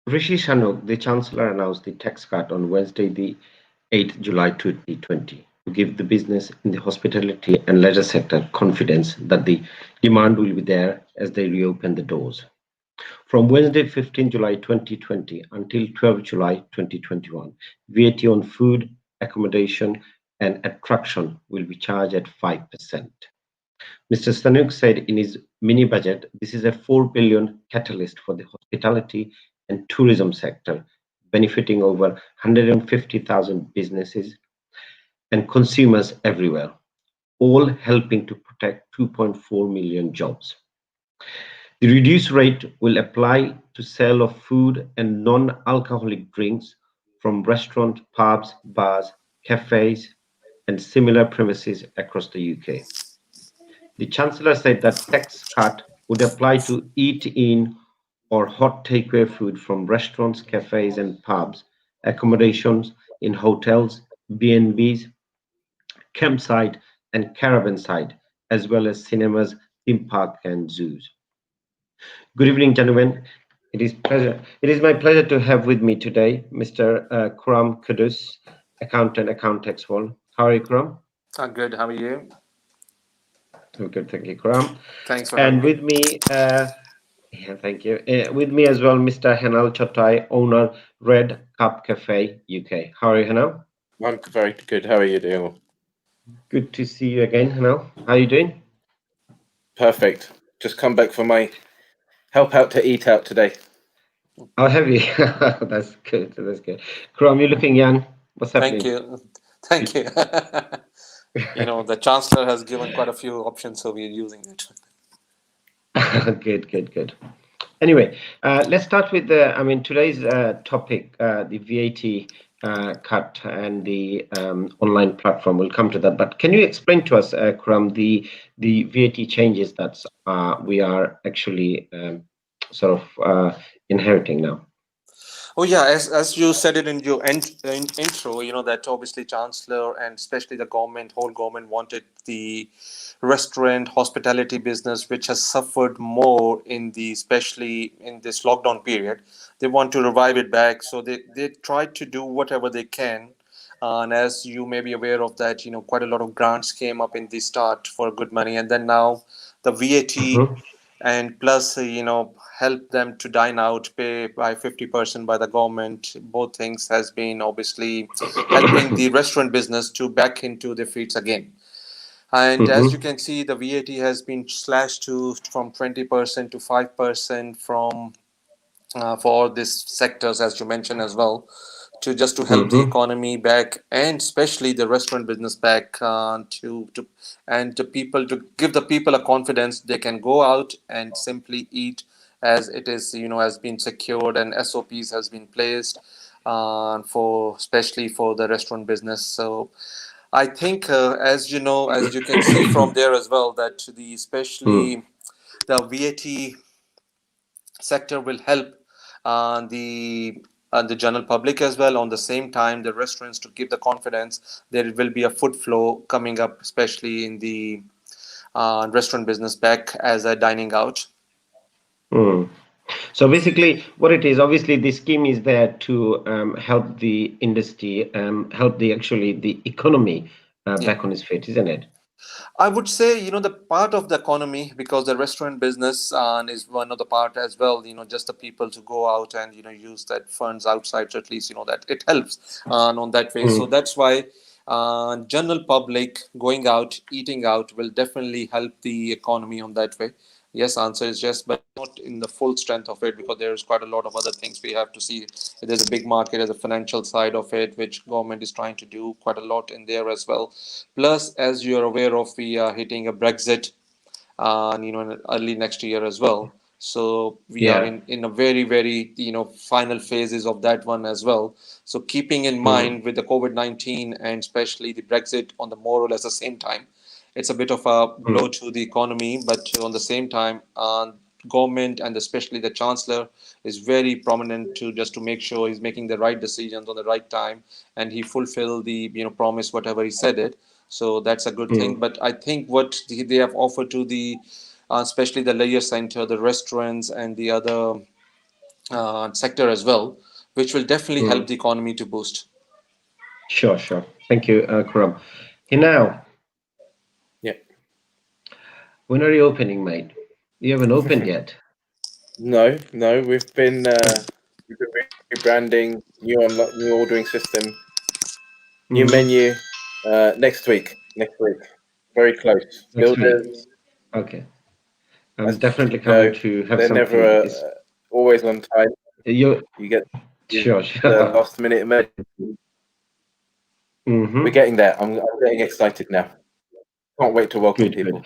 Rishi Sunak, the Chancellor, announced the tax cut on Wednesday, the 8th July 2020, to give the business in the hospitality and leisure sector confidence that the demand will be there as they reopen the doors. From Wednesday, 15 July 2020 until 12 July 2021, VAT on food, accommodation, and attraction will be charged at 5%. Mr. Sanuk said in his mini budget, this is a 4 billion catalyst for the hospitality and tourism sector, benefiting over 150,000 businesses and consumers everywhere, all helping to protect 2.4 million jobs. The reduced rate will apply to sale of food and non-alcoholic drinks from restaurants, pubs, bars, cafes, and similar premises across the UK. The Chancellor said that tax cut would apply to eat-in or hot takeaway food from restaurants, cafes, and pubs, accommodations in hotels, B&Bs, campsite, and caravan site, as well as cinemas, theme parks, and zoos. Good evening, gentlemen. It is my pleasure to have with me today Mr. Kuram Quddus, accountant, Acountaxworld. How are you, Kuram? I'm good. How are you? I'm good, thank you, Kuram. Thanks for having And me. with me, yeah, thank you. With me as well, Mr. Henal Chotai, owner Red Cup Cafe UK. How are you, Henal? I'm very good. How are you doing? Good to see you again, Henal. How are you doing? Perfect. Just come back from my help out to eat out today. Oh, have you? That's good. That's good. Kuram, you're looking young. What's Thank happening? you. Thank you. The Chancellor has given quite a few options, so we're using it. Good, good, good. Anyway, let's start with today's topic, the VAT cut and the online platform. We'll come to that. But can you explain to us, Kuram, the VAT changes that we are actually inheriting now? Oh yeah, as you said it in your intro, that obviously Chancellor and especially the government, whole government wanted the restaurant hospitality business, which has suffered more especially in this lockdown period. They want to revive it back, so they tried to do whatever they can. And as you may be aware of that, quite a lot of grants came up in the start for good money, and then now the VAT Mm-hmm. and plus help them to dine out, pay by 50% by the government. Both things has been obviously helping the restaurant business to back into their feet again. And as you Mm-hmm. can see, the VAT has been slashed to from 20% to 5% from for these sectors, as you mentioned as well, to help the Mm-hmm. economy back, and especially the restaurant business back, to and to people, to give the people a confidence they can go out and simply eat, as it is, has been secured and SOPs has been placed for especially for the restaurant business. So I think, as you can see from there as well, that the Mm. especially the VAT sector will help the general public as well. On the same time, the restaurants, to give the confidence there will be a food flow coming up, especially in the restaurant business back as a dining out. Mm. So basically, what it is, obviously, the scheme is there to help the industry, help the economy Yeah. back on its feet, isn't it? I would say, the part of the economy, because the restaurant business is one of the part as well, just the people to go out and, use that funds outside. So at least, that it helps on that way. So Mm. that's why general public going out, eating out will definitely help the economy on that way. Yes, answer is yes, but not in the full strength of it, because there's quite a lot of other things we have to see. There's a big market, there's a financial side of it, which government is trying to do quite a lot in there as well. Plus, as you're aware of, we are hitting a Brexit, in early next year as well. So we are Yeah. in a very, very, final phases of that one as well. So keeping in Mm. mind with the COVID-19 and especially the Brexit on the more or less the same time, it's a bit of a blow Mm. to the economy, but on the same time, government and especially the chancellor is very prominent to just to make sure he's making the right decisions on the right time, and he fulfilled the promise whatever he said it. So that's a good thing. Mm. But I think what they have offered to the especially the leisure center, the restaurants, and the other sector as well, which will definitely help Mm. the economy to boost. Sure, sure. Thank you, Kuram. Henal, Yeah. when are you opening, mate? You haven't opened yet. No, we've been rebranding, new ordering system, new Mm-hmm. menu. Next week. Next week. Very close. Next week. Builders, Okay. as I'm definitely you know, coming to have they're never something. It's always on time. you. You get Sure, the sure. last minute emergency. We're Mm-hmm. getting there. I'm getting excited now. Can't wait to welcome Good, good. people.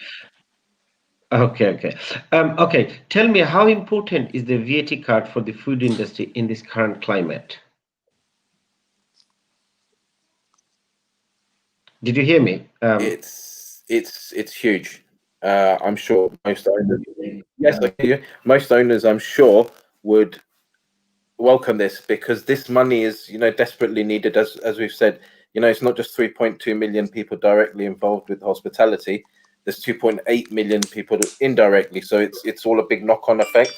Okay, okay. Okay. Tell me, how important is the VAT card for the food industry in this current climate? Did you hear me? It's huge. I'm sure most owners. Yes, I hear you. Most owners, I'm sure, would welcome this because this money is, desperately needed. As we've said, it's not just 3.2 million people directly involved with hospitality. There's 2.8 million people indirectly. So it's all a big knock-on effect.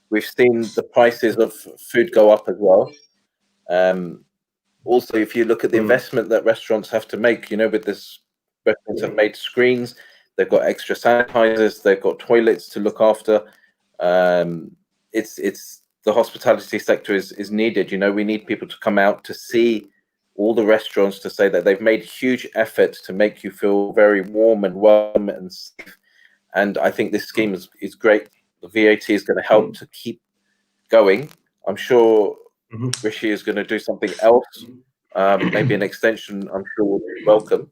We've seen the prices of food go up as well. Also, if you look at the Mm, investment that restaurants have to make, with this, restaurants have made screens, they've got extra sanitizers, they've got toilets to look after. It's the hospitality sector is needed. We need people to come out to see all the restaurants to say that they've made huge efforts to make you feel very warm and welcome and safe. And I think this scheme is great. The VAT is going to help to keep going. I'm sure mhm. Rishi is going to do something else, maybe an extension. I'm sure will be welcome,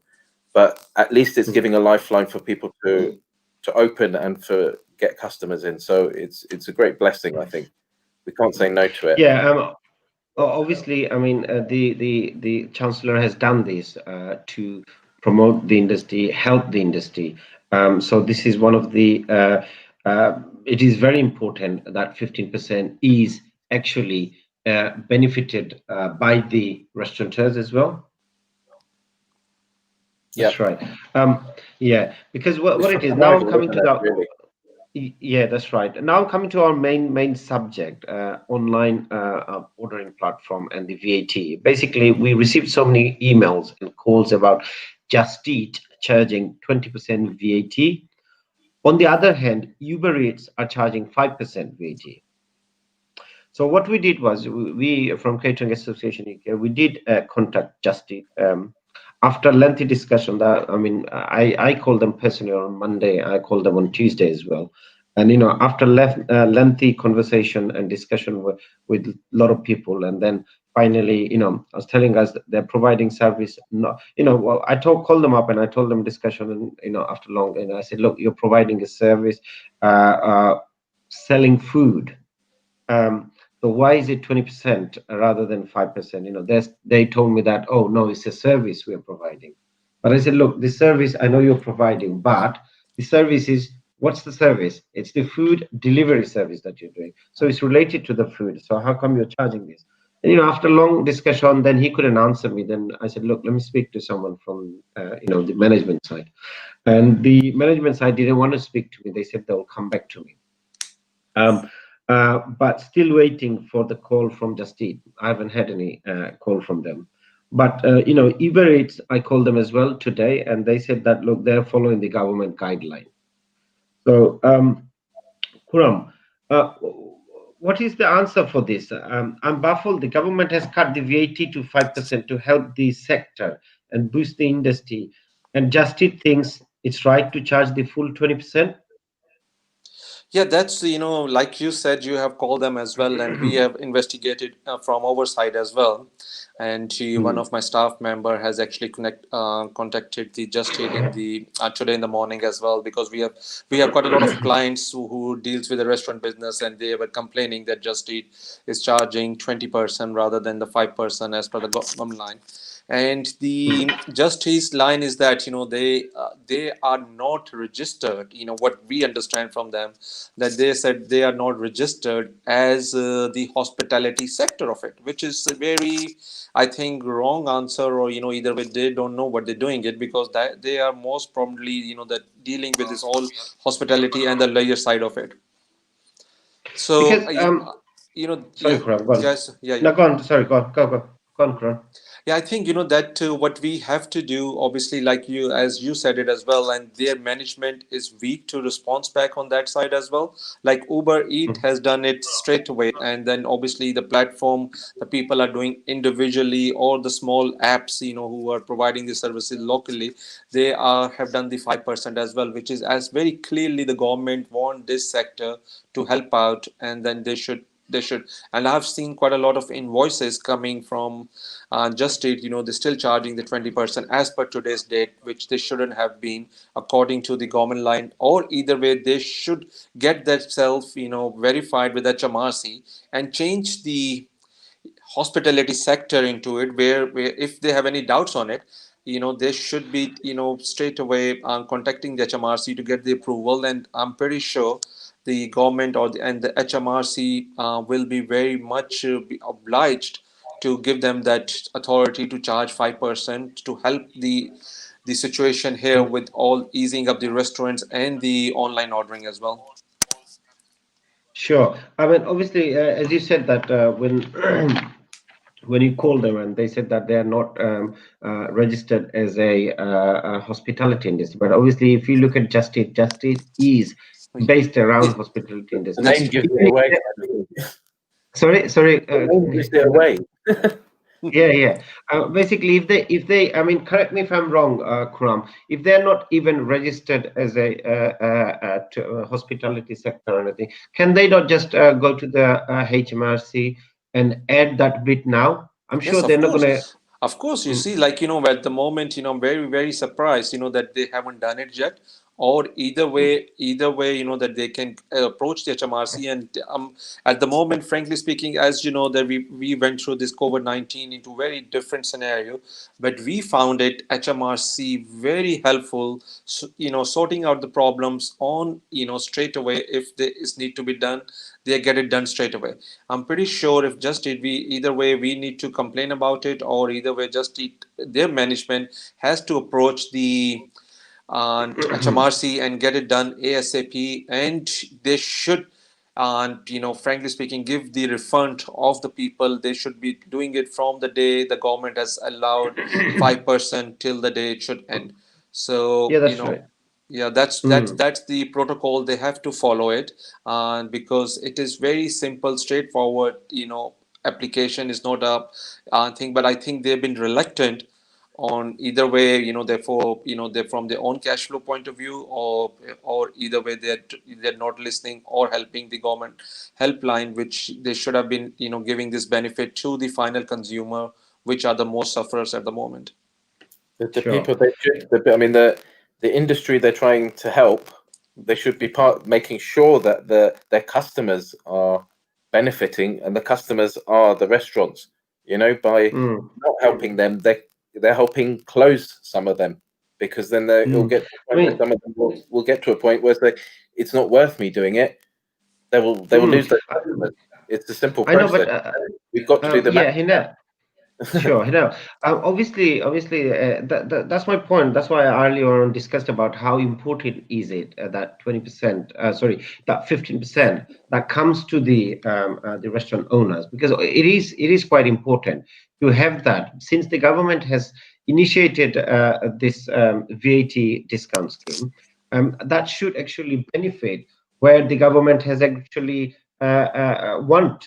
but at least it's giving a lifeline for people to open and for get customers in. So it's a great blessing. I think we can't say no to it. Yeah, obviously, I mean, the chancellor has done this to promote the industry, help the industry. So this is one of the. It is very important that 15% is actually benefited by the restaurateurs as well. Yeah, That's right. Yeah, because it's what for it is now, I'm survival, coming isn't to it? the. Really. Yeah, that's right. Now coming to our main subject, online ordering platform and the VAT. Basically, we received so many emails and calls about Just Eat charging 20% VAT. On the other hand, Uber Eats are charging 5% VAT. So what we did was we from Catering Association UK, we did contact Just Eat. After lengthy discussion, that I mean, I called them personally on Monday. I called them on Tuesday as well, and after lengthy conversation and discussion with a lot of people, and then finally, I was telling us that they're providing service. No, well, called them up and I told them discussion, and after long, and I said, look, you're providing a service, selling food. Um, so why is it 20% rather than 5%? They told me that, oh no, it's a service we're providing. But I said, look, the service I know you're providing, but the service is, what's the service? It's the food delivery service that you're doing. So it's related to the food. So how come you're charging this? And after long discussion, then he couldn't answer me. Then I said, look, let me speak to someone from the management side. And the management side didn't want to speak to me. They said they'll come back to me. But still waiting for the call from Just Eat. I haven't had any call from them. But Uber Eats, I called them as well today, and they said that look, they're following the government guideline. So, Kuram, what is the answer for this? I'm baffled. The government has cut the VAT to 5% to help the sector and boost the industry, and Just Eat thinks it's right to charge the full 20%. Yeah, that's, like you said, you have called them as well, and we have investigated from our side as well. And one Mm, of my staff member has actually contacted the Just Eat in the today in the morning as well, because we have got a lot of clients who deals with the restaurant business, and they were complaining that Just Eat is charging 20% rather than the 5% as per the government line. And the justice line is that they are not registered. What we understand from them, that they said they are not registered as the hospitality sector of it, which is a very, I think, wrong answer. Or either way, they don't know what they're doing it, because that they are most probably that dealing with this all hospitality and the layer side of it. So because Sorry, Kuram, go on. yes, yeah, No, go on. Sorry, go on, Kuram. Yeah, I think that what we have to do, obviously, like you, as you said it as well, and their management is weak to response back on that side as well. Like Uber Eat has done it straight away, and then obviously the platform, the people are doing individually, or the small apps, who are providing the services locally, they are have done the 5% as well, which is as very clearly the government want this sector to help out, and then they should, and I've seen quite a lot of invoices coming from Just Eat. They're still charging the 20% as per today's date, which they shouldn't have been according to the government line. Or either way, they should get themselves verified with HMRC and change the hospitality sector into it, where if they have any doubts on it, they should be straight away contacting the HMRC to get the approval. And I'm pretty sure the government and the HMRC will be very much be obliged to give them that authority to charge 5% to help the situation here with all easing up the restaurants and the online ordering as well. Sure. I mean, obviously, as you said that when when you call them and they said that they are not registered as a hospitality industry, but obviously, if you look at Just Eat is based around hospitality The industry. name gives it away. Sorry. The name gives it away. Yeah. Basically, I mean, correct me if I'm wrong, Kuram. If they're not even registered as a hospitality sector or anything, can they not just go to the HMRC and add that bit now? I'm sure Yes, they're of not gonna. course. Of course, you Mm, see, like, at the moment, I'm very, very surprised, that they haven't done it yet. Or either way, that they can approach the HMRC. And at the moment, frankly speaking, as you know, that we went through this COVID-19 into very different scenario, but we found it HMRC very helpful, sorting out the problems on, straight away. If there is need to be done, they get it done straight away. I'm pretty sure if Just Eat, we either way we need to complain about it, or either way Just Eat, their management has to approach the HMRC and get it done ASAP, and they should, and frankly speaking, give the refund of the people. They should be doing it from the day the government has allowed 5% till the day it should end. yeah, So that's right. yeah, that's the protocol. They have to follow it, and because it is very simple, straightforward. Application is not a thing, but I think they've been reluctant on either way. Therefore, they're from their own cash flow point of view, or either way they're not listening or helping the government helpline, which they should have been giving this benefit to the final consumer, which are the most sufferers at the moment. The Sure. people I mean, the industry they're trying to help, they should be making sure that their customers are benefiting, and the customers are the restaurants. By Mm, not helping them, they're helping close some of them, because then it'll mm. get to a I point where mean, some of them will get to a point where it's not worth me doing it. They will mm, lose their customers. It's a simple I know, but process. We've got to do the math. yeah, Hinel. Sure, obviously, that's my point. That's why I earlier on discussed about how important is it that 20%, that 15% that comes to the restaurant owners, because it is quite important to have that, since the government has initiated this VAT discount scheme. That should actually benefit where the government has actually want.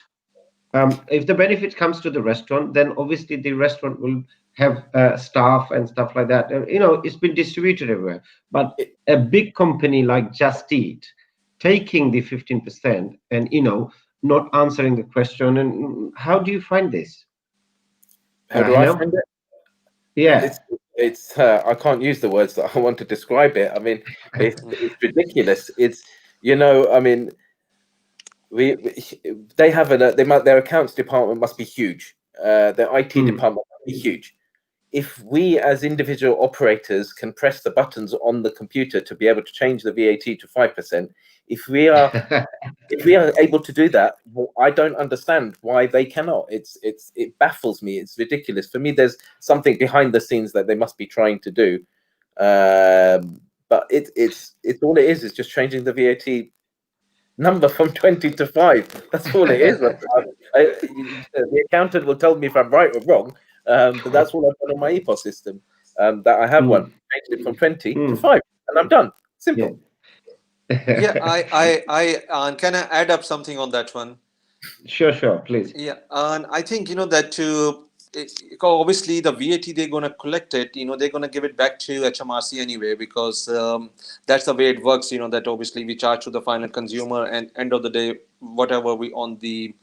If the benefit comes to the restaurant, then obviously the restaurant will have staff and stuff like that. It's been distributed everywhere. But a big company like Just Eat taking the 15% and not answering the question, and how do you find this? How do I Hina? find it? Yeah. It's I can't use the words that I want to describe it. I mean, it's ridiculous. I mean, they have their accounts department must be huge. Their IT Mm. department must be huge. If we as individual operators can press the buttons on the computer to be able to change the VAT to 5%, if we are able to do that, well, I don't understand why they cannot. It baffles me. It's ridiculous. For me, there's something behind the scenes that they must be trying to do. But it's all it is just changing the VAT number from 20 to 5. That's all it is. The accountant will tell me if I'm right or wrong, but that's all I've done on my EPOS system. That I have one. Changed it from 20 to 5, and I'm done. Simple. Yeah, can I add up something on that one? Sure, please. Yeah, and I think that obviously the VAT they're gonna collect it. They're gonna give it back to HMRC anyway because that's the way it works. That obviously we charge to the final consumer, and end of the day, whatever we on the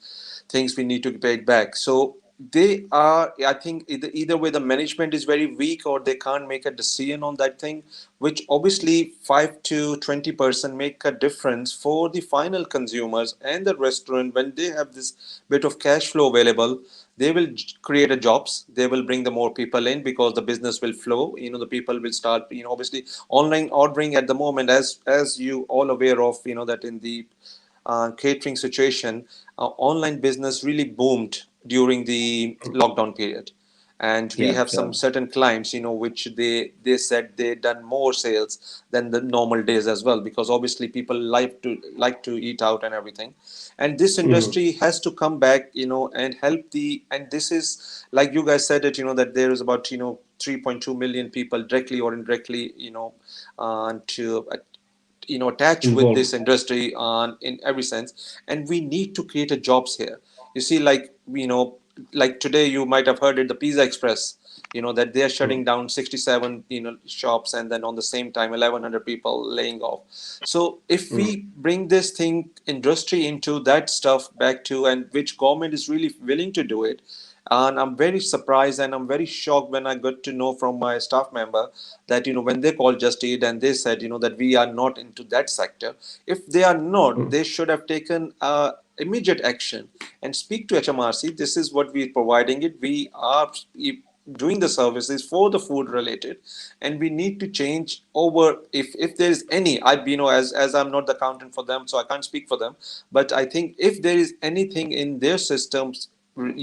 things we need to pay it back. So they are, I think, either way the management is very weak or they can't make a decision on that thing, which obviously 5 to 20% make a difference for the final consumers and the restaurant when they have this bit of cash flow available. They will create a jobs, they will bring the more people in because the business will flow. The people will start, obviously online ordering at the moment, as you all aware of, that in the catering situation, online business really boomed during the lockdown period. And we Yeah, have some certain clients, which they said they done more sales than the normal days as well, because obviously people like to eat out and everything. And this industry has to come back, and help and this is like you guys said it, that there is about 3.2 million people directly or indirectly, to attached with involved. this industry on in every sense, and we need to create a jobs here. You see, like today you might have heard it, the Pizza Express, that they are shutting down 67 shops, and then on the same time 1100 people laying off. So if we bring this thing industry into that stuff back to, and which government is really willing to do it. And I'm very surprised and I'm very shocked when I got to know from my staff member that when they called Just Eat and they said that we are not into that sector. If they are not, they should have taken immediate action and speak to HMRC. This is what we are providing it. We are doing the services for the food related, and we need to change over. If there is any, as I'm not the accountant for them, so I can't speak for them, but I think if there is anything in their systems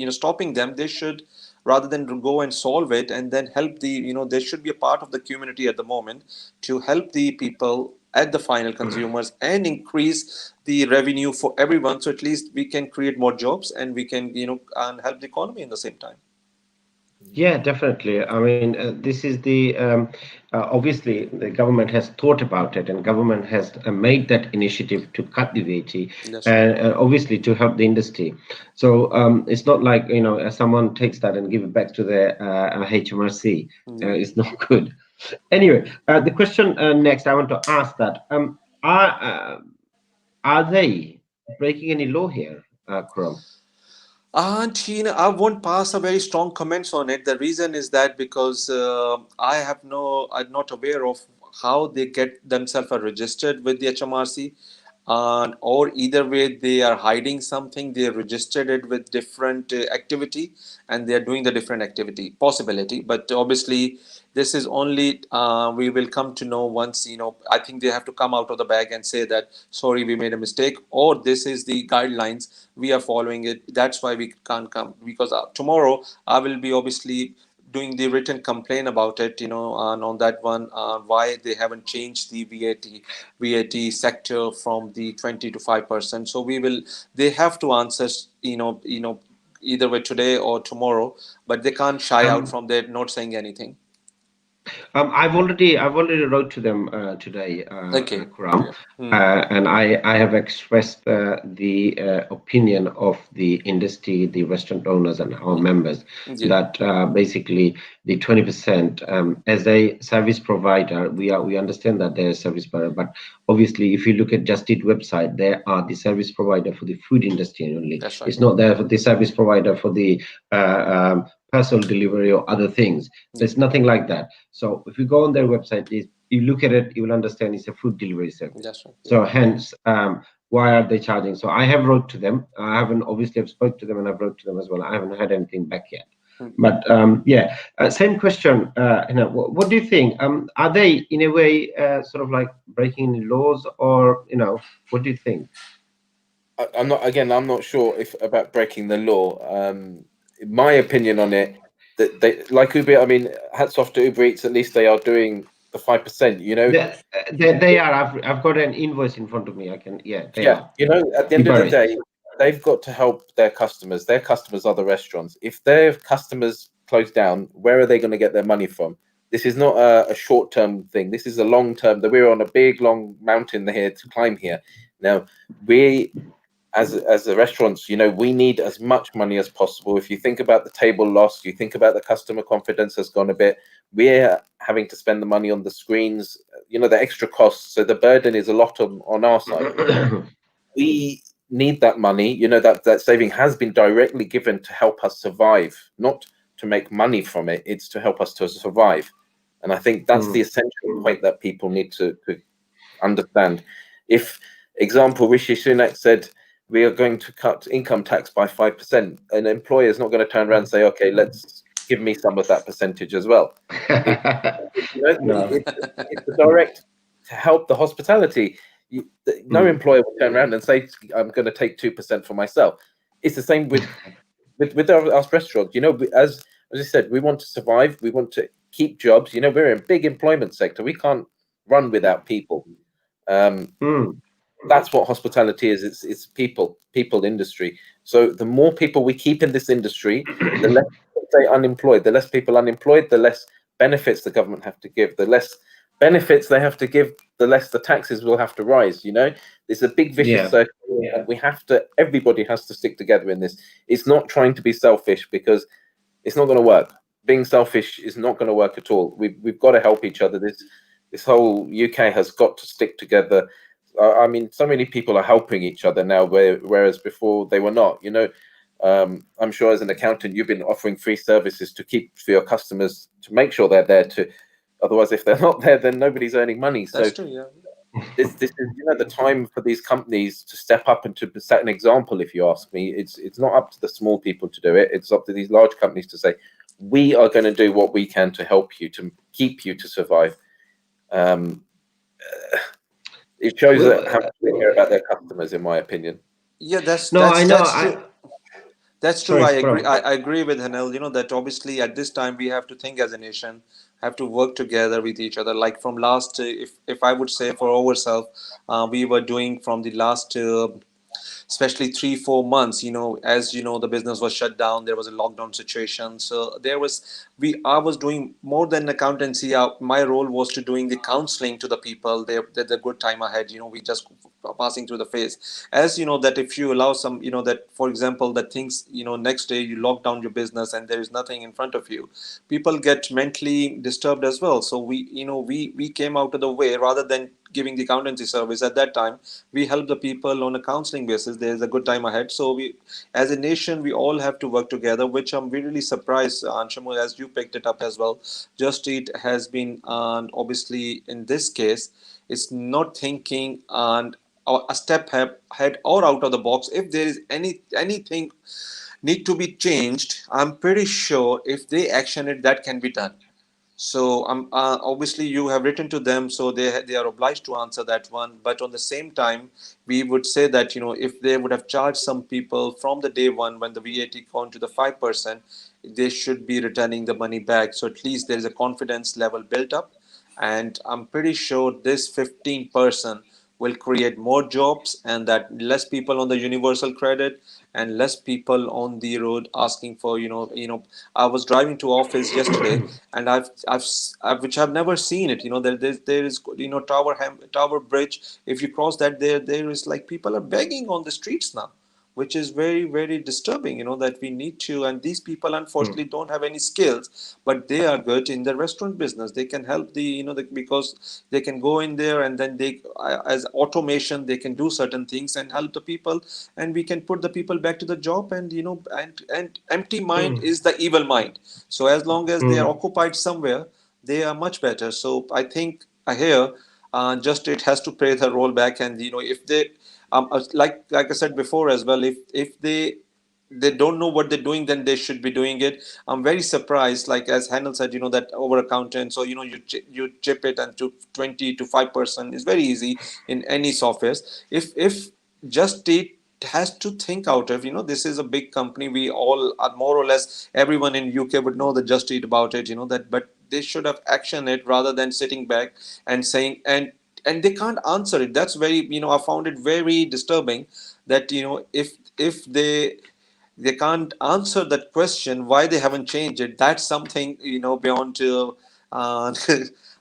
stopping them, they should, rather than go and solve it and then help there should be a part of the community at the moment to help the people at the final consumers and increase the revenue for everyone, so at least we can create more jobs and we can and help the economy in the same time. Yeah, definitely. I mean, this is the obviously the government has thought about it, and government has made that initiative to cut the VAT, That's right. and obviously to help the industry. So it's not like someone takes that and give it back to the HMRC. It's not good. Anyway, the question next I want to ask that are they breaking any law here, Kuram? And I won't pass a very strong comments on it. The reason is that because I'm not aware of how they get themselves registered with the HMRC, or either way they are hiding something. They registered it with different activity, and they are doing the different activity possibility. But obviously, this is only we will come to know once. I think they have to come out of the bag and say that sorry, we made a mistake, or this is the guidelines, we are following it. That's why we can't come, because tomorrow I will be obviously doing the written complaint about it, and on that one, why they haven't changed the VAT sector from the 20 to 5%. So they have to answer, either way today or tomorrow, but they can't shy out Um, from that, not saying anything. I've already wrote to them today, Okay. Kuram, Yeah. Hmm. and I have expressed the opinion of the industry, the restaurant owners, and our members Yeah. that basically the 20%, as a service provider, we understand that they're a service provider, but obviously if you look at Just Eat website, they are the service provider for the food industry only. That's right. It's not there for the service provider for the parcel delivery or other things. There's nothing like that. So if you go on their website, you look at it, you will understand it's a food delivery service. That's right. So hence, why are they charging? So I have wrote to them. I haven't obviously I've spoke to them and I've wrote to them as well. I haven't had anything back yet. But yeah, same question. What do you think? Are they in a way sort of like breaking any laws, or what do you think? I'm not sure if about breaking the law. My opinion on it, that they like Uber. I mean, hats off to Uber Eats. At least they are doing the 5%. You know, They are. I've got an invoice in front of me. I can. Yeah, they yeah, are. you know, at the end of the day, they've got to help their customers. Their customers are the restaurants. If their customers close down, where are they going to get their money from? This is not a short-term thing. This is a long-term. That we're on a big, long mountain here to climb here. Now, we, as the restaurants, you know, we need as much money as possible. If you think about the table loss, you think about the customer confidence has gone a bit. We're having to spend the money on the screens, you know, the extra costs. So the burden is a lot on our side. We need that money. You know, that saving has been directly given to help us survive, not to make money from it. It's to help us to survive. And I think that's the essential point that people need to understand. If, example, Rishi Sunak said we are going to cut income tax by 5%, an employer is not going to turn around and say, okay, let's give me some of that percentage as well. You know, No. it's a direct to help the hospitality. No employer will turn around and say, I'm going to take 2% for myself. It's the same with our restaurants. You know, as I said, we want to survive. We want to keep jobs. You know, we're in a big employment sector. We can't run without people. That's what hospitality is. It's people industry. So the more people we keep in this industry, the less people stay unemployed. The less people unemployed, the less benefits the government have to give. The less benefits they have to give, the less the taxes will have to rise. You know, it's a big vicious circle. And we have to. Everybody has to stick together in this. It's not trying to be selfish, because it's not going to work. Being selfish is not going to work at all. We've got to help each other. This whole UK has got to stick together. I mean, so many people are helping each other now, whereas before they were not. You know, I'm sure as an accountant, you've been offering free services to keep for your customers to make sure they're there. Otherwise, if they're not there, then nobody's earning money. That's true, yeah. This is, you know, the time for these companies to step up and to set an example. If you ask me, it's not up to the small people to do it. It's up to these large companies to say, we are going to do what we can to help you, to keep you, to survive. It shows that how much they care about their customers, in my opinion. Yeah, that's No, I know. that's true. That's true. Sorry, I agree. Kuram. I agree with Henal. You know that obviously at this time we have to think as a nation, have to work together with each other. Like from last, if I would say for ourselves, we were doing from the last especially 3-4 months, as you know, the business was shut down, there was a lockdown situation, so there was I was doing more than accountancy. My role was to doing the counseling to the people. The good time ahead, we just passing through the phase, as you know, that if you allow some, that for example that things, next day you lock down your business and there is nothing in front of you, people get mentally disturbed as well. So we came out of the way. Rather than giving the accountancy service at that time, we help the people on a counseling basis. There's a good time ahead. So we, as a nation, we all have to work together, which I'm really surprised, Anshamu, as you picked it up as well. Just Eat has been, and obviously in this case, it's not thinking and a step ahead or out of the box. If there is anything need to be changed, I'm pretty sure if they action it, that can be done. So obviously you have written to them, so they are obliged to answer that one. But on the same time, we would say that if they would have charged some people from the day one when the VAT gone to the 5%, they should be returning the money back. So at least there is a confidence level built up, and I'm pretty sure this 15% will create more jobs, and that less people on the universal credit and less people on the road asking for I was driving to office yesterday, and I've which I've never seen it. There is Tower Bridge. If you cross that, there is like people are begging on the streets now, which is very, very disturbing. That we need to, and these people unfortunately don't have any skills, but they are good in the restaurant business. They can help because they can go in there, and then they, as automation, they can do certain things and help the people, and we can put the people back to the job. And and empty mind is the evil mind. So as long as they are occupied somewhere, they are much better. So I think here, just it has to play the role back. And if they, like I said before as well, if they don't know what they're doing, then they should be doing it. I'm very surprised, like as Henal said, that over accountant, so you chip it, and to 20 to 5% is very easy in any software. If Just it has to think out of, this is a big company. We all are more or less, everyone in UK would know the Just Eat about it, that, but they should have actioned it rather than sitting back and saying, and they can't answer it. That's very, I found it very disturbing that, if they can't answer that question why they haven't changed it. That's something, beyond uh,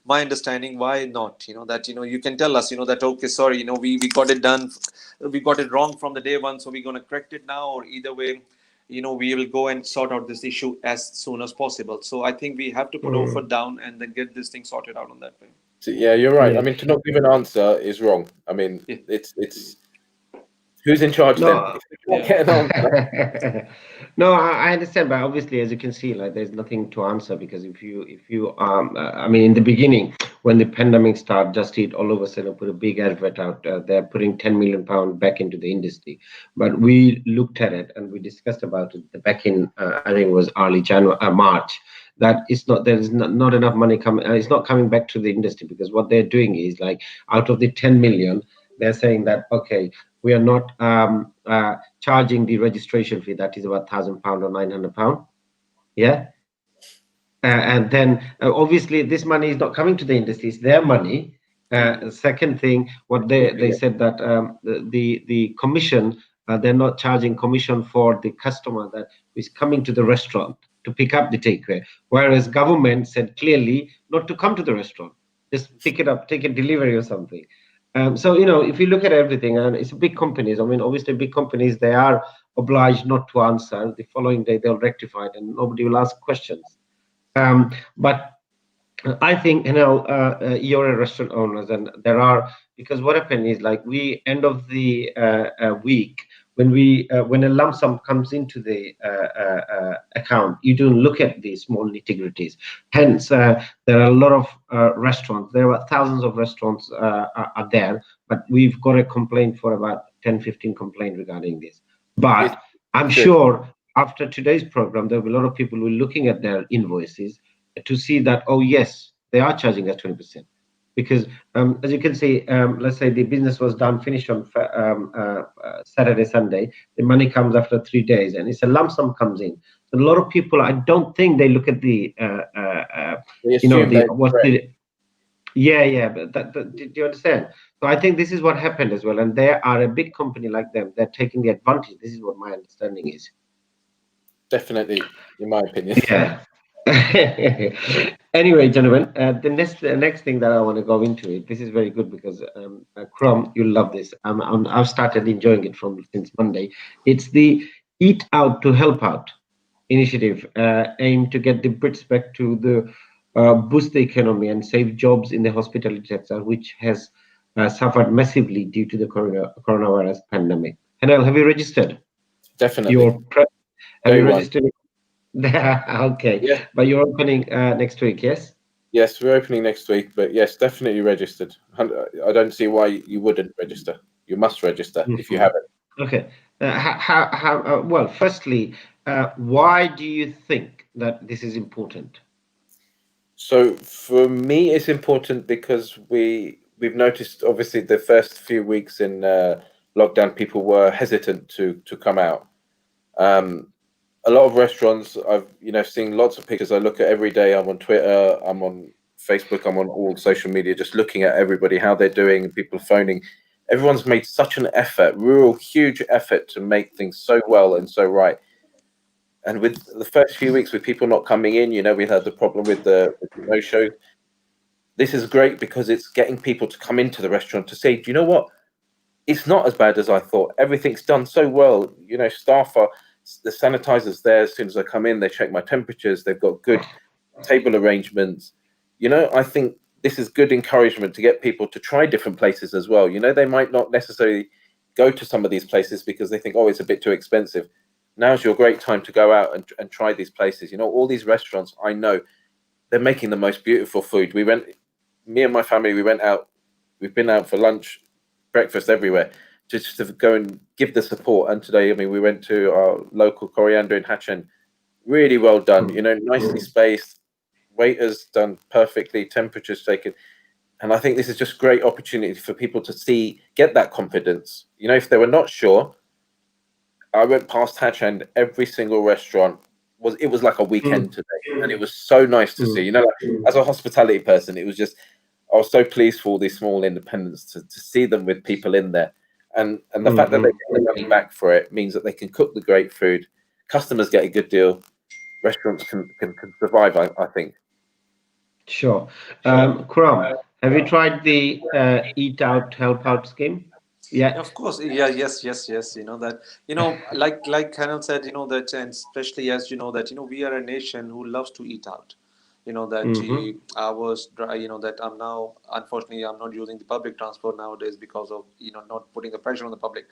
my understanding. Why not, that, you can tell us, that, okay, sorry, we got it done, we got it wrong from the day one, so we're going to correct it now, or either way, we will go and sort out this issue as soon as possible. So I think we have to put our foot down and then get this thing sorted out on that way. So, yeah, you're right. Yeah. I mean, to not give an answer is wrong. I mean, Yeah. it's who's in charge then? No. If they can't get an answer. No, I understand, but obviously, as you can see, like there's nothing to answer, because if you I mean, in the beginning, when the pandemic started, Just Eat all of a sudden put a big advert out. They're putting 10 million pound back into the industry, but we looked at it and we discussed about it back in I think it was early January, March. That it's not there is not enough money coming. It's not coming back to the industry, because what they're doing is, like, out of the 10 million, they're saying that, okay, we are not charging the registration fee, that is about £1,000 or £900. Yeah. And then obviously this money is not coming to the industry, it's their money. Second thing, what they said that the commission, they're not charging commission for the customer that is coming to the restaurant to pick up the takeaway, whereas government said clearly not to come to the restaurant, just pick it up, take a delivery or something. So, if you look at everything, and it's big companies, I mean, obviously big companies, they are obliged not to answer. The following day they'll rectify it and nobody will ask questions. But I think, you're a restaurant owners, and there are, because what happened is, like, we end of the week, when a lump sum comes into the account, you don't look at the small nitty-gritties. Hence, there are a lot of restaurants. There are thousands of restaurants are there, but we've got a complaint for about 10-15 complaints regarding this. But I'm sure after today's program, there will be a lot of people who are looking at their invoices to see that, oh yes, they are charging us 20%. Because as you can see, let's say the business was done, finished on Saturday, Sunday, the money comes after 3 days, and it's a lump sum comes in. So a lot of people, I don't think they look at the, but do you understand? So I think this is what happened as well, and they are a big company like them. They're taking the advantage. This is what my understanding is. Definitely, in my opinion. Yeah. Anyway, gentlemen, the next thing that I want to go into it. This is very good because Kuram, you'll love this. I've started enjoying it since Monday. It's the Eat Out to Help Out initiative, aimed to get the Brits back to the boost the economy and save jobs in the hospitality sector, which has suffered massively due to the coronavirus pandemic. Henal, have you registered? Definitely. Have you registered? Okay, yeah. But you're opening next week, yes? Yes, we're opening next week, but yes, definitely registered. I don't see why you wouldn't register. You must register if you haven't. Okay. Well, firstly, why do you think that this is important? So for me, it's important because we've noticed, obviously, the first few weeks in lockdown, people were hesitant to come out. A lot of restaurants, I've seen lots of pictures. I look at every day. I'm on Twitter, I'm on Facebook, I'm on all social media, just looking at everybody, how they're doing, people phoning. Everyone's made such an effort, real huge effort to make things so well and so right. And with the first few weeks, with people not coming in, we had the problem with the no-show. This is great because it's getting people to come into the restaurant to say, do you know what? It's not as bad as I thought. Everything's done so well. Staff are, the sanitizers there. As soon as I come in, they check my temperatures. They've got good table arrangements. I think this is good encouragement to get people to try different places as well. They might not necessarily go to some of these places because they think, oh, it's a bit too expensive. Now's your great time to go out and try these places. All these restaurants, I know, they're making the most beautiful food. Me and my family, we went out. We've been out for lunch, breakfast, everywhere, just to go and give the support. And today, we went to our local coriander in Hatchen. Really well done, nicely spaced, waiters done perfectly, temperatures taken. And I think this is just great opportunity for people to get that confidence. If they were not sure, I went past Hatchen, every single restaurant was like a Mm, weekend today, and it was so nice to see. mm, You know, like, as a hospitality person, it was just I was so pleased for all these small independents to see them with people in there, and the fact that they mm. get the money back for it means that they can cook the great food, customers get a good deal, restaurants can survive. I think. Sure. Kuram, have you tried the Eat Out Help Out scheme Yeah, yet? of course. Yeah, yes. You know that. Like Henal said. That, and especially as you know that we are a nation who loves to eat out. That Mm-hmm. I was that I'm now, unfortunately, I'm not using the public transport nowadays because of not putting the pressure on the public.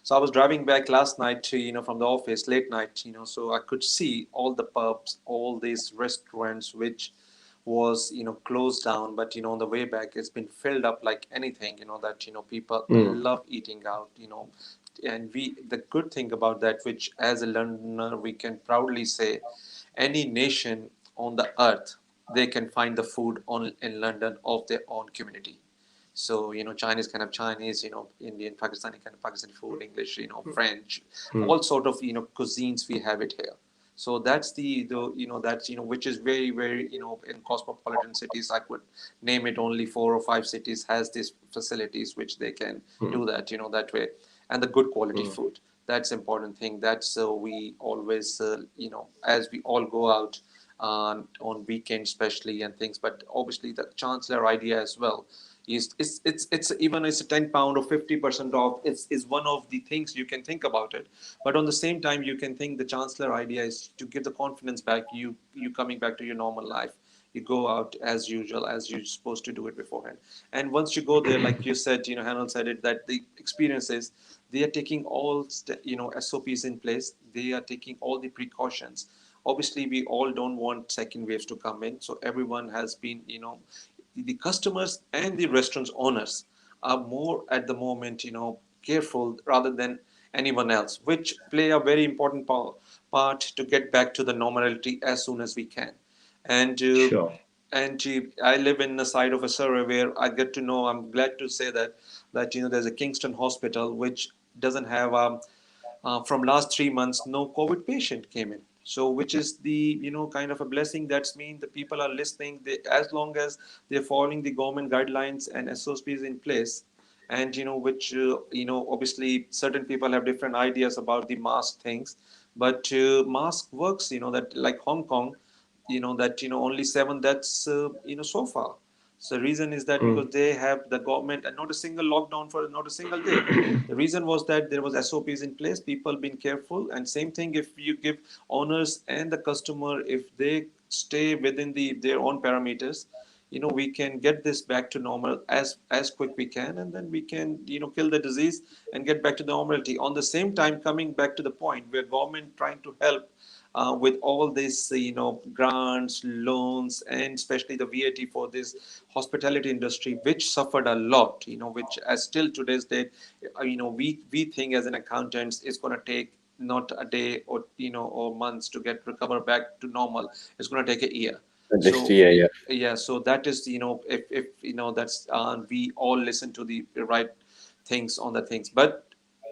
So I was driving back last night to from the office late night. So I could see all the pubs, all these restaurants which was closed down, but on the way back it's been filled up like anything. That people Mm, love eating out. And the good thing about that, which as a Londoner we can proudly say, any nation on the earth, they can find the food in London of their own community. So Chinese can have Chinese, Indian, Pakistani kind of Pakistani food, English, French, mm, all sort of cuisines we have it here. So that's the that's which is very very in cosmopolitan cities. I could name it only 4 or 5 cities has these facilities which they can mm, do that that way, and the good quality mm, food. That's important thing. That's we always as we all go out on weekends especially and things. But obviously the chancellor idea as well is it's even it's a £10 or 50% off. Is one of the things you can think about it. But on the same time you can think the chancellor idea is to give the confidence back, you coming back to your normal life. You go out as usual as you're supposed to do it beforehand. And once you go there, like you said, Hanel said it, that the experience is they are taking all SOPs in place. They are taking all the precautions. Obviously we all don't want second waves to come in, so everyone has been the customers and the restaurants owners are more at the moment careful rather than anyone else, which play a very important part to get back to the normality as soon as we can. And sure. I live in the side of a survey where I get to know. I'm glad to say that there's a Kingston hospital which doesn't have from last 3 months no COVID patient came in. So which is the kind of a blessing. That's mean the people are listening. They, as long as they're following the government guidelines and SOPs in place, and which obviously certain people have different ideas about the mask things, but mask works. That like Hong Kong, that only 7 deaths so far. So the reason is that Mm, because they have the government and not a single lockdown for not a single day. The reason was that there was SOPs in place, people being careful, and same thing if you give owners and the customer, if they stay within their own parameters, we can get this back to normal as quick we can, and then we can kill the disease and get back to normality. On the same time, coming back to the point where government trying to help with all this, grants, loans, and especially the VAT for this hospitality industry, which suffered a lot, which as still today's date, we think as an accountants it's going to take not a day or or months to get recover back to normal. It's going to take a year. This So year, yeah. yeah, so that is if that's we all listen to the right things on the things, but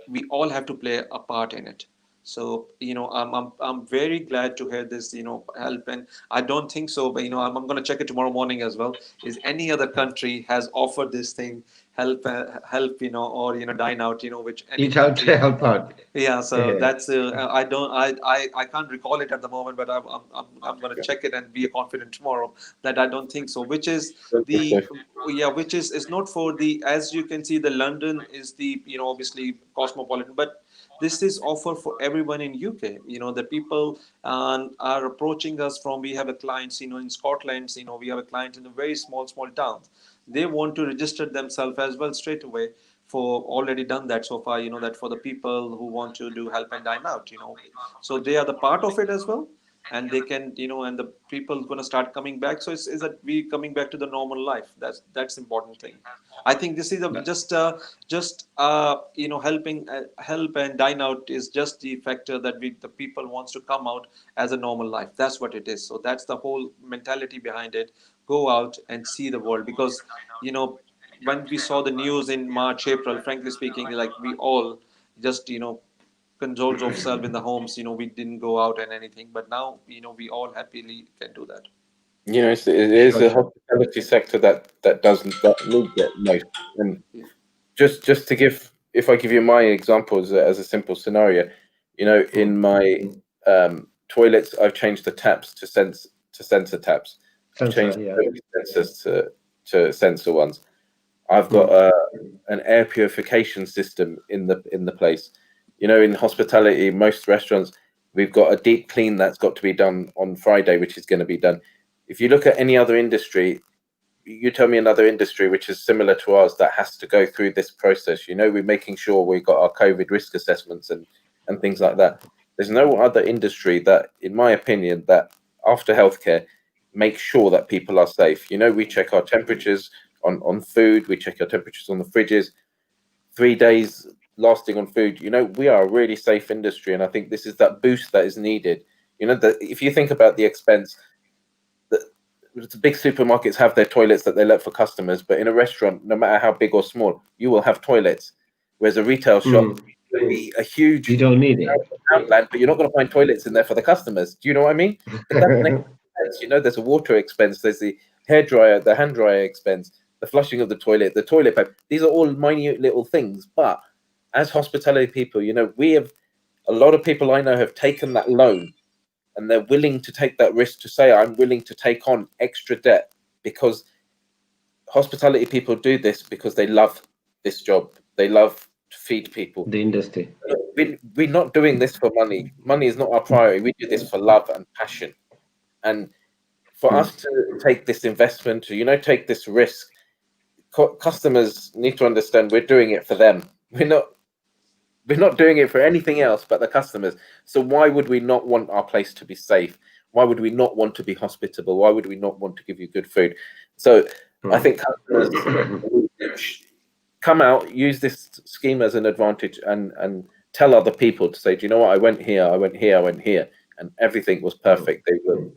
we all have to play a part in it. So I'm very glad to hear this help, and I don't think so, but I'm going to check it tomorrow morning as well. Is any other country has offered this thing help or dine out which any Eat Out country. Help Out. Yeah, so Yeah. that's I don't I can't recall it at the moment, but I'm going to check it and be confident tomorrow that I don't think so. Which is Don't think so. the yeah, which is it's not for the, as you can see, the London is the obviously cosmopolitan, but this is offer for everyone in UK. The people are approaching us from. We have a clients in Scotland. We have a client in a very small towns. They want to register themselves as well straight away, for already done that so far, that for the people who want to do help and dine out, so they are the part of it as well. And they can and the people going to start coming back. So it's that we coming back to the normal life. That's important thing. I think this is just helping help and dine out is just the factor that the people wants to come out as a normal life. That's what it is. So that's the whole mentality behind it. Go out and see the world, because you know when we saw the news in March, April, frankly speaking, like we all just controls ourselves in the homes. We didn't go out and anything, but now we all happily can do that. It is Sure, a sure. hospitality sector that doesn't that needs it most. And Yeah. just to give, if I give you my example as a simple scenario, in my toilets, I've changed the taps to sensor taps. I've changed Sensor, yeah. the sensors to sensor ones. I've got Mm. an air purification system in the place. In hospitality, most restaurants, we've got a deep clean that's got to be done on Friday, which is going to be done. If you look at any other industry, you tell me another industry which is similar to ours that has to go through this process. We're making sure we've got our COVID risk assessments and things like that. There's no other industry that, in my opinion, that after healthcare makes sure that people are safe. We check our temperatures on food, we check our temperatures on the fridges, 3 days lasting on food. We are a really safe industry, and I think this is that boost that is needed. That if you think about the expense, the big supermarkets have their toilets that they let for customers, but in a restaurant, no matter how big or small, you will have toilets. Whereas a retail shop will be a You huge don't need it. outland, but you're not going to find toilets in there for the customers. Do you know what I mean? But that makes sense. There's a water expense, there's the hairdryer, the hand dryer expense, the flushing of the toilet pipe. These are all minute little things. But as hospitality people, we have, a lot of people I know have taken that loan, and they're willing to take that risk to say, I'm willing to take on extra debt, because hospitality people do this because they love this job. They love to feed people. The industry. We're not doing this for money. Money is not our priority. We do this for love and passion. And for us to take this investment, to take this risk, customers need to understand we're doing it for them. We're not doing it for anything else but the customers. So why would we not want our place to be safe? Why would we not want to be hospitable? Why would we not want to give you good food? So I think customers come out, use this scheme as an advantage, and tell other people to say, do you know what? I went here, I went here, I went here, and everything was perfect. They were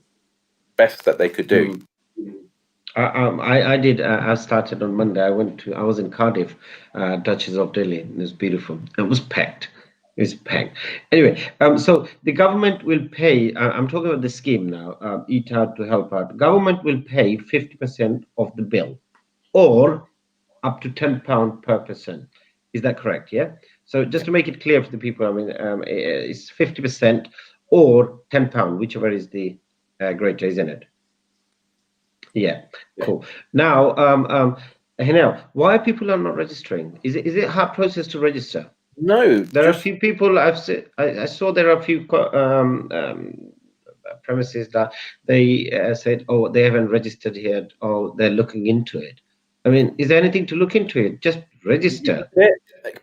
best that they could do. I did. I started on Monday. I was in Cardiff, Duchess of Delhi. It was beautiful. It was packed. It was packed. Anyway, so the government will pay. I'm talking about the scheme now. Eat Out to Help Out. Government will pay 50% of the bill, or up to £10 per person. Is that correct? Yeah. So just to make it clear for the people, I mean, it's 50% or £10, whichever is the greater, isn't it? Yeah, cool. Now, Henal, why people are not registering? Is it a hard process to register? No, There are a few people I've seen. I saw there are a few premises that they said, oh, they haven't registered yet, or they're looking into it. I mean, is there anything to look into it? Just register.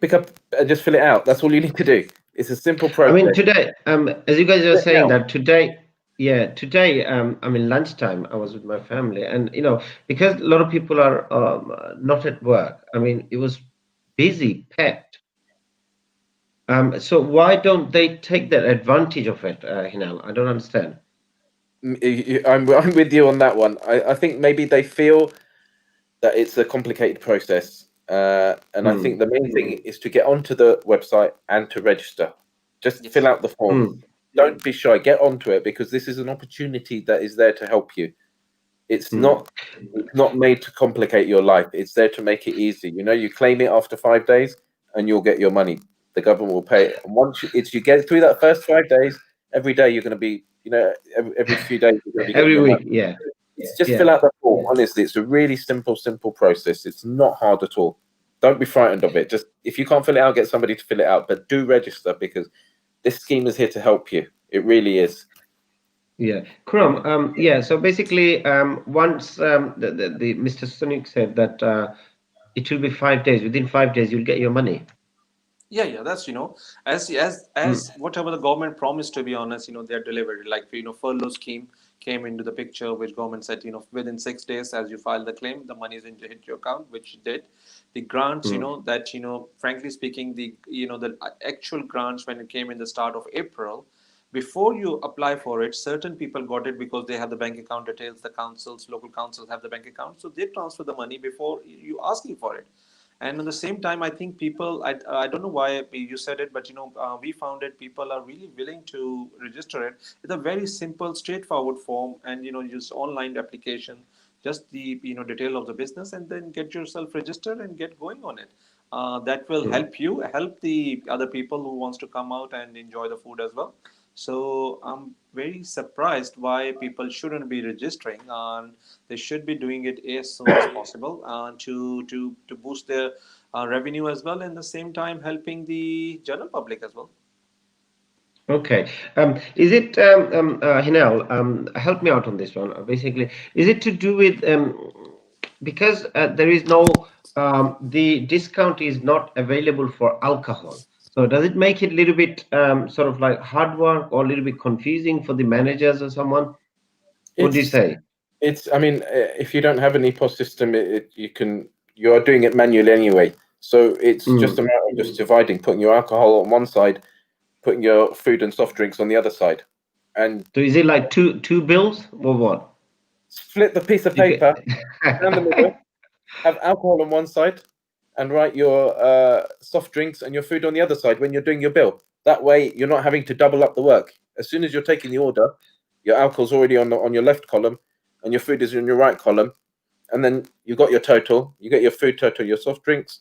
pick up and just fill it out. That's all you need to do. It's a simple process. I mean, today, as you guys are saying that today. Yeah, today, I mean, lunchtime, I was with my family, and because a lot of people are not at work. I mean, it was busy, packed. So why don't they take that advantage of it, Hinal? I don't understand. I'm with you on that one. I think maybe they feel that it's a complicated process, and I think the main thing is to get onto the website and to register. Just fill out the form. Don't be shy. Get onto it, because this is an opportunity that is there to help you. It's not made to complicate your life. It's there to make it easy. You claim it after 5 days, and you'll get your money. The government will pay it. And once you get through that first 5 days, every day you're going to be, every few days you're going to be getting Every your week, money. yeah. It's just fill out the form. Honestly, it's a really simple process. It's not hard at all. Don't be frightened of it. Just, if you can't fill it out, get somebody to fill it out. But do register, because this scheme is here to help you. It really is. Yeah, Kuram. Yeah. So basically, once the Mr. Sunik said that it will be 5 days. Within 5 days, you'll get your money. Yeah, that's as whatever the government promised, to be honest, they're delivered. Like furlough scheme came into the picture, which government said within 6 days, as you file the claim, the money is going to hit your account, which it did. The grants, that frankly speaking, the actual grants, when it came in the start of April, before you apply for it, certain people got it because they have the bank account details. The councils, local councils have the bank account, so they transfer the money before you asking for it. And at the same time, I think people, I don't know why you said it, but we found that people are really willing to register it. It's a very simple, straightforward form, and use online application, just the detail of the business, and then get yourself registered and get going on it. That will help you, help the other people who wants to come out and enjoy the food as well. So I'm very surprised why people shouldn't be registering, and they should be doing it as soon as possible to boost their revenue as well, and at the same time helping the general public as well. Okay. Is it, Hinel, help me out on this one. Basically, is it to do with because there is no the discount is not available for alcohol. So does it make it a little bit sort of like hard work or a little bit confusing for the managers or someone? What do you It's say? I mean, if you don't have an EPOS system, you are doing it manually anyway. So it's just a Mm. matter of just dividing, putting your alcohol on one side, putting your food and soft drinks on the other side, and So is it like two bills or what? split the piece of You get paper down the middle, have alcohol on one side, and write your soft drinks and your food on the other side when you're doing your bill. That way, you're not having to double up the work. As soon as you're taking the order, your alcohol's already on your left column, and your food is in your right column, and then you got your total. You get your food total, your soft drinks.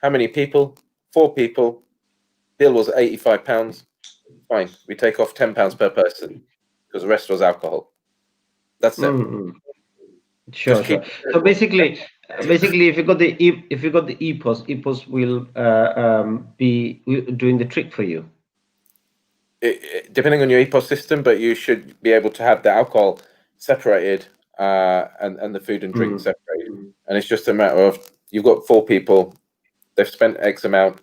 How many people? 4 people. Bill was £85. Fine, we take off £10 per person because the rest was alcohol. That's it. Mm. Sure, Just sure. keep it So simple. basically, if you got the if you got the EPOS will be doing the trick for you. Depending on your EPOS system, but you should be able to have the alcohol separated and the food and drink Mm. separated. And it's just a matter of you've got 4 people, they've spent X amount,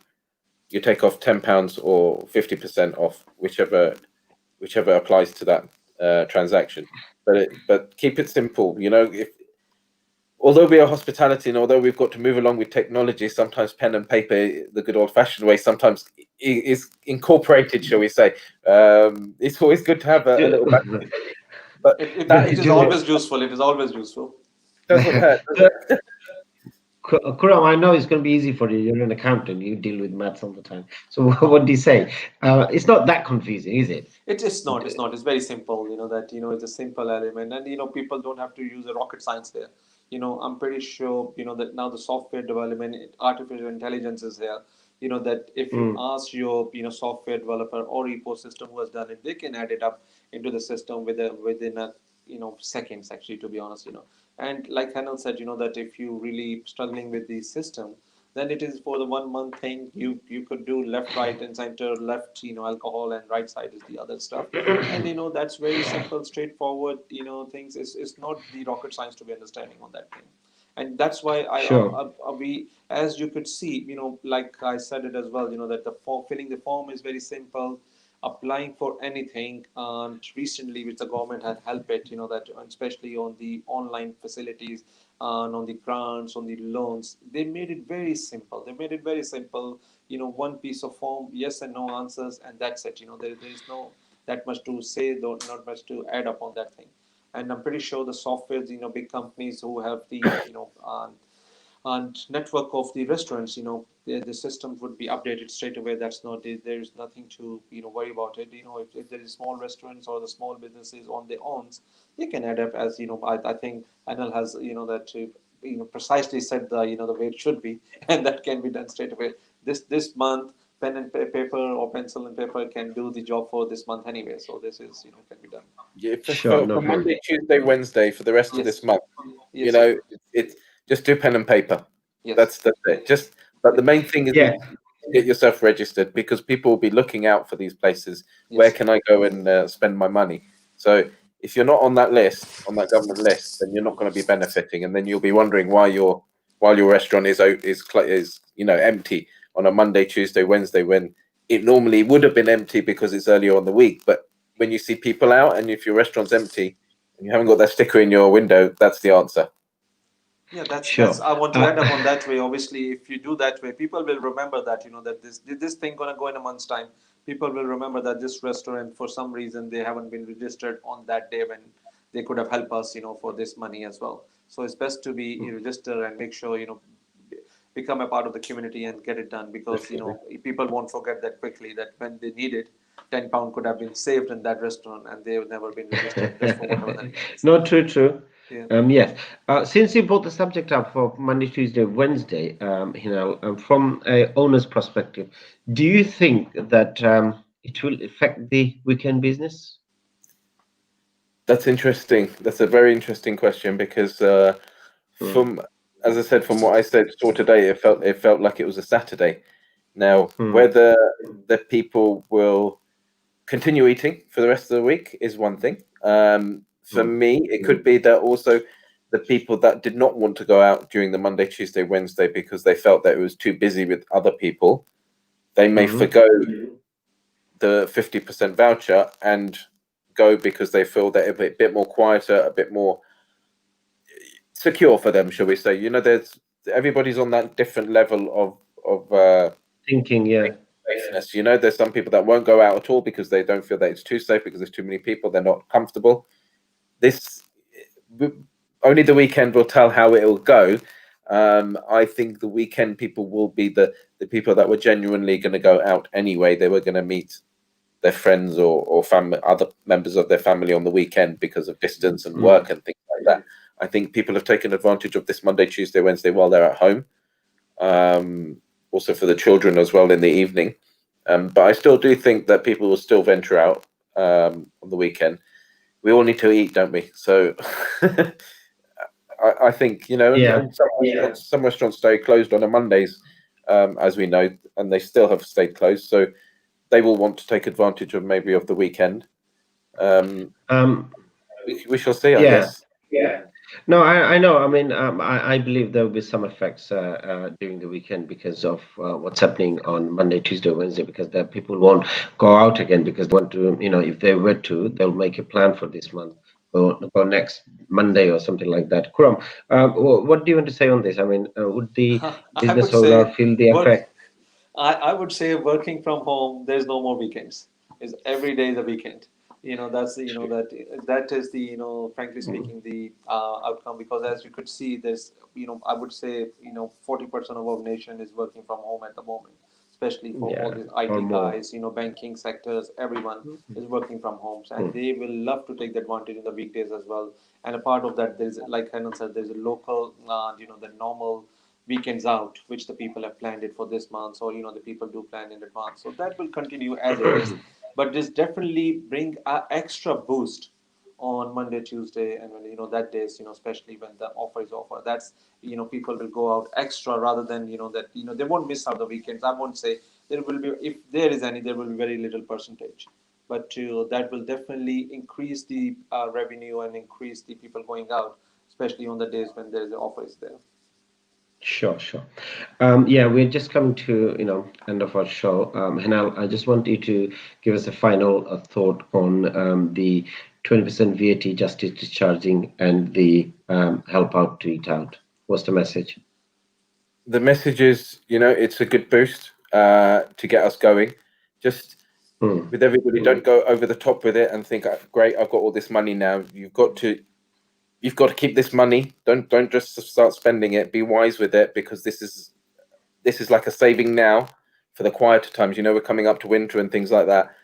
you take off £10 or 50% off, whichever applies to that transaction. But keep it simple. If although we are hospitality and although we've got to move along with technology, sometimes pen and paper, the good old fashioned way, sometimes is incorporated, shall we say. It's always good to have a little back, but that It is is always useful. It is always useful. doesn't hurt, does it? Kuram, I know it's going to be easy for you. You're an accountant. You deal with maths all the time. So what do you say? It's not that confusing, is it? It's not. It's not. It's very simple. That it's a simple element, and people don't have to use a rocket science there. I'm pretty sure that now the software development, artificial intelligence is here. That if you Mm. ask your software developer or ecosystem who has done it, they can add it up into the system within a seconds, actually, to be honest. And like Henal said, that if you really struggling with the system, then it is for the 1 month thing. You could do left, right, and center. Left, alcohol, and right side is the other stuff. And that's very simple, straightforward. Things. It's not the rocket science to be understanding on that thing. And that's why Sure. we, as you could see, like I said it as well, that the form, filling the form is very simple. Applying for anything, and recently, which the government had helped it, that especially on the online facilities and on the grants, on the loans, they made it very simple. They made it very simple. One piece of form, yes and no answers, and that's it. There is no that much to say, though, not much to add up on that thing. And I'm pretty sure the softwares, big companies who have the, and network of the restaurants, the system would be updated straight away. That's not there is nothing to worry about it. If there is small restaurants or the small businesses on their own, they can adapt as I think Anil has that precisely said the the way it should be, and that can be done straight away. This month, pen and paper or pencil and paper can do the job for this month anyway. So this is can be done. Yeah, Sure. for No problem. Monday, Tuesday, Wednesday for the rest of this Yes, month, you yes, know, it's just do pen and paper. yes, That's it. But the main thing is Yeah. get yourself registered because people will be looking out for these places. Where yes. can I go and spend my money? So if you're not on that list, on that government list, then you're not going to be benefiting, and then you'll be wondering why your restaurant is empty on a Monday, Tuesday, Wednesday when it normally would have been empty because it's earlier on the week. But when you see people out, and if your restaurant's empty and you haven't got that sticker in your window, that's the answer. Yeah, that's Sure. I want to add up on that way. Obviously, if you do that way, people will remember that that this thing gonna go in a month's time. People will remember that this restaurant, for some reason, they haven't been registered on that day when they could have helped us for this money as well. So it's best to be register and make sure become a part of the community and get it done, because people won't forget that quickly, that when they need it, £10 could have been saved in that restaurant and they've never been registered just for whatever the need is. No, true. Yeah. Yes. Since you brought the subject up for Monday, Tuesday, Wednesday, Henal, from a owner's perspective, do you think that it will affect the weekend business? That's interesting. That's a very interesting question because from, as I said, from what I saw today, it felt like it was a Saturday. Now, whether the people will continue eating for the rest of the week is one thing. For me, it could be that also the people that did not want to go out during the Monday, Tuesday, Wednesday because they felt that it was too busy with other people, they may forgo the 50% voucher and go because they feel that it'll be a bit more quieter, a bit more secure for them, shall we say. There's everybody's on that different level of Thinking, yeah. safeness. There's some people that won't go out at all because they don't feel that it's too safe, because there's too many people, they're not comfortable. Only the weekend will tell how it will go. I think the weekend people will be the people that were genuinely going to go out anyway. They were going to meet their friends or family, other members of their family on the weekend because of distance and work and things like that. I think people have taken advantage of this Monday, Tuesday, Wednesday while they're at home. Also for the children as well in the evening. But I still do think that people will still venture out on the weekend. We all need to eat, don't we? So I think, and some restaurants stay closed on a Mondays, as we know, and they still have stayed closed. So they will want to take advantage of maybe of the weekend. We shall see, I guess. Yeah. No, I know. I mean, I believe there will be some effects during the weekend because of what's happening on Monday, Tuesday, Wednesday, because the people won't go out again because they want to, if they were to, they'll make a plan for this month or next Monday or something like that. Kuram, what do you want to say on this? I mean, would the business owner feel the effect? I would say working from home, there's no more weekends. Is every day is a weekend. That's that is the frankly speaking the outcome, because as you could see, there's I would say 40% of our nation is working from home at the moment, especially for all these IT guys, banking sectors, everyone is working from homes, and they will love to take the advantage in the weekdays as well. And a part of that, there's, like Henal said, there's a local, the normal weekends out, which the people have planned it for this month, or the people do plan in advance. So that will continue as it is, but this definitely bring a extra boost on Monday, Tuesday, and when that days, especially when the offer is offer. That's people will go out extra rather than that they won't miss out the weekends. I won't say there will be, if there is any, there will be very little percentage, but that will definitely increase the revenue and increase the people going out, especially on the days when there is an offer is there. Sure. We're just coming to end of our show. Henal, I just want you to give us a final thought on the 20% VAT justice discharging and the help out to eat out. What's the message? The message is, it's a good boost to get us going. Just with everybody, don't go over the top with it and think, great, I've got all this money now. You've got to keep this money. Don't just start spending it. Be wise with it, because this is like a saving now for the quieter times. We're coming up to winter and things like that.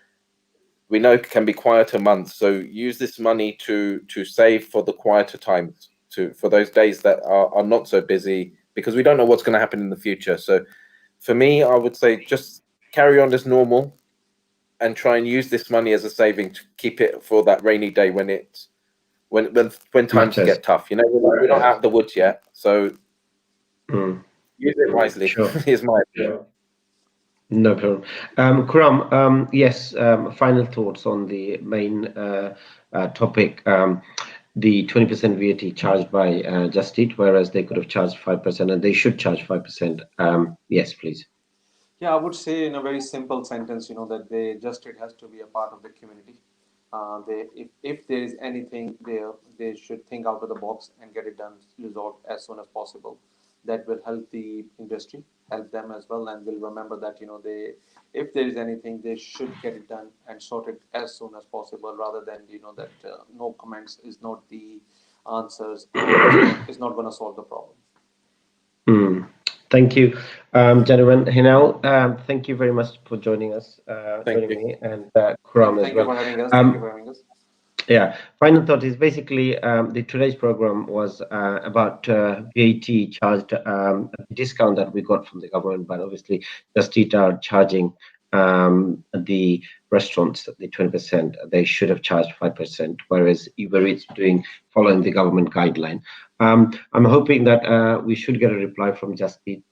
We know it can be quieter months, so use this money to save for the quieter times, for those days that are not so busy, because we don't know what's going to happen in the future. So for me, I would say just carry on as normal and try and use this money as a saving to keep it for that rainy day when times get tough. We're not out of the woods yet, so use it wisely. Sure. Is my opinion. No problem. Kuram, yes, final thoughts on the main topic, the 20% VAT charged by Just Eat, whereas they could have charged 5% and they should charge 5%. Yes, please. Yeah, I would say in a very simple sentence, that Just Eat has to be a part of the community. If there is anything there, they should think out of the box and get it done, resolved as soon as possible. That will help the industry, help them as well, and will remember that if there is anything, they should get it done and sort it as soon as possible, rather than that no comments is not the answers and is not going to solve the problem. Thank you, gentlemen. Henal, thank you very much for joining us, Thank joining you. me, and Kuram as Thank you well. for having us. Thank you for having us. Yeah, final thought is basically the today's program was about VAT charged discount that we got from the government, but obviously Just Eat are charging the restaurants the 20%. They should have charged 5%, whereas Uber Eats doing following the government guideline. I'm hoping that we should get a reply from Just Eat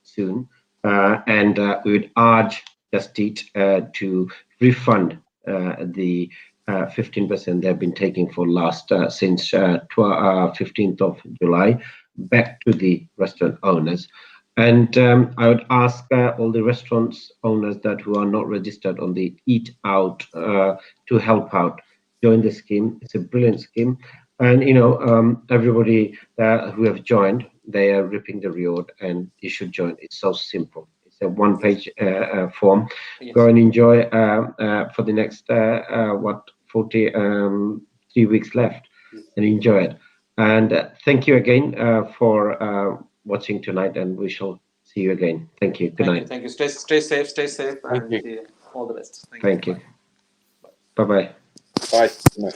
soon, and we would urge Just Eat to refund the 15% they've been taking for last since 15th of July back to the restaurant owners. And I would ask all the restaurants owners that who are not registered on the Eat Out to help out, join the scheme. It's a brilliant scheme, and everybody who have joined, they are reaping the reward, and you should join. It's so simple. It's a one-page form. Yes. Go and enjoy for the next 3 weeks left, and enjoy it. And thank you again for watching tonight, and we shall see you again. Thank you. Good night. Thank you. Stay safe. Stay safe. Thank And you. all the best. Thank you. Bye bye. Bye. Bye.